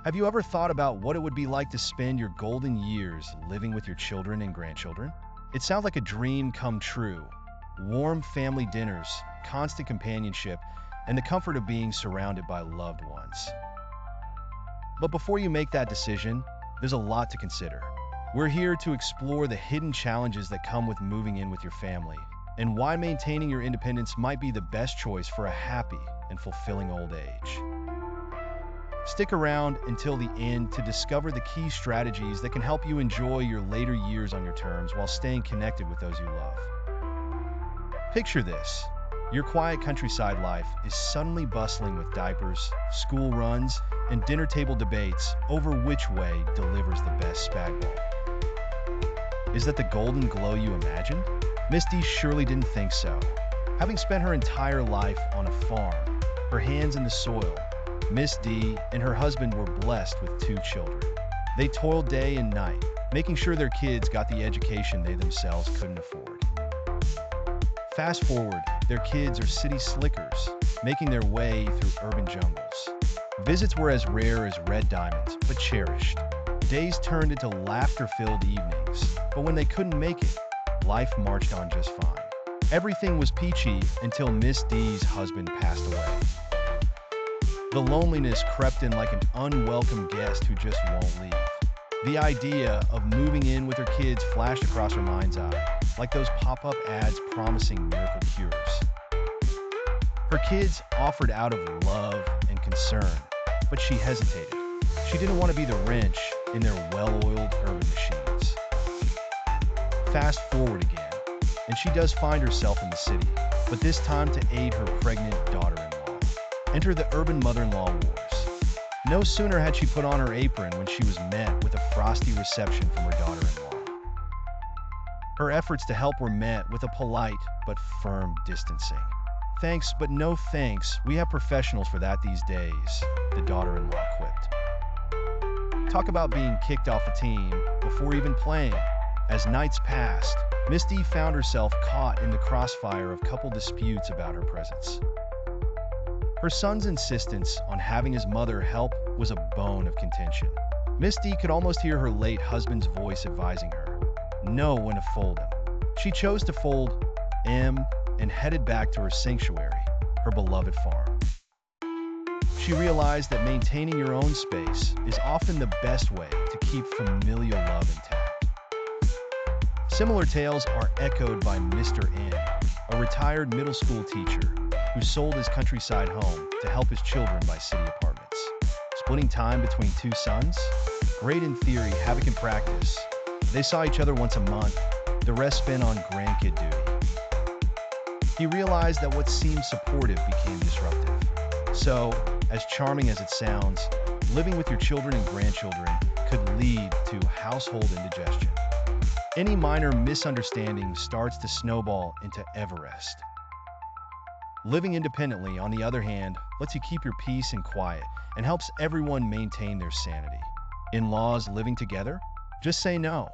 Have you ever thought about what it would be like to spend your golden years living with your children and grandchildren? It sounds like a dream come true. Warm family dinners, constant companionship, and the comfort of being surrounded by loved ones. But before you make that decision, there's a lot to consider. We're here to explore the hidden challenges that come with moving in with your family, and why maintaining your independence might be the best choice for a happy and fulfilling old age. Stick around until the end to discover the key strategies that can help you enjoy your later years on your terms while staying connected with those you love. Picture this. Your quiet countryside life is suddenly bustling with diapers, school runs, and dinner table debates over which way delivers the best spag bowl. Is that the golden glow you imagined? Misty surely didn't think so. Having spent her entire life on a farm, her hands in the soil, Miss D and her husband were blessed with 2 children. They toiled day and night, making sure their kids got the education they themselves couldn't afford. Fast forward, their kids are city slickers, making their way through urban jungles. Visits were as rare as red diamonds, but cherished. Days turned into laughter-filled evenings, but when they couldn't make it, life marched on just fine. Everything was peachy until Miss D's husband passed away. The loneliness crept in like an unwelcome guest who just won't leave. The idea of moving in with her kids flashed across her mind's eye, like those pop-up ads promising miracle cures. Her kids offered out of love and concern, but she hesitated. She didn't want to be the wrench in their well-oiled urban machines. Fast forward again, and she does find herself in the city, but this time to aid her pregnant daughter-in-law. Enter the urban mother-in-law wars. No sooner had she put on her apron when she was met with a frosty reception from her daughter-in-law. Her efforts to help were met with a polite but firm distancing. "Thanks, but no thanks. We have professionals for that these days," the daughter-in-law quipped. Talk about being kicked off a team before even playing. As nights passed, Misty found herself caught in the crossfire of couple disputes about her presence. Her son's insistence on having his mother help was a bone of contention. Misty could almost hear her late husband's voice advising her, know when to fold him. She chose to fold him and headed back to her sanctuary, her beloved farm. She realized that maintaining your own space is often the best way to keep familial love intact. Similar tales are echoed by Mr. N, a retired middle school teacher who sold his countryside home to help his children buy city apartments. Splitting time between 2 sons? Great in theory, havoc in practice. They saw each other once a month, the rest spent on grandkid duty. He realized that what seemed supportive became disruptive. So, as charming as it sounds, living with your children and grandchildren could lead to household indigestion. Any minor misunderstanding starts to snowball into Everest. Living independently, on the other hand, lets you keep your peace and quiet and helps everyone maintain their sanity. In-laws living together? Just say no.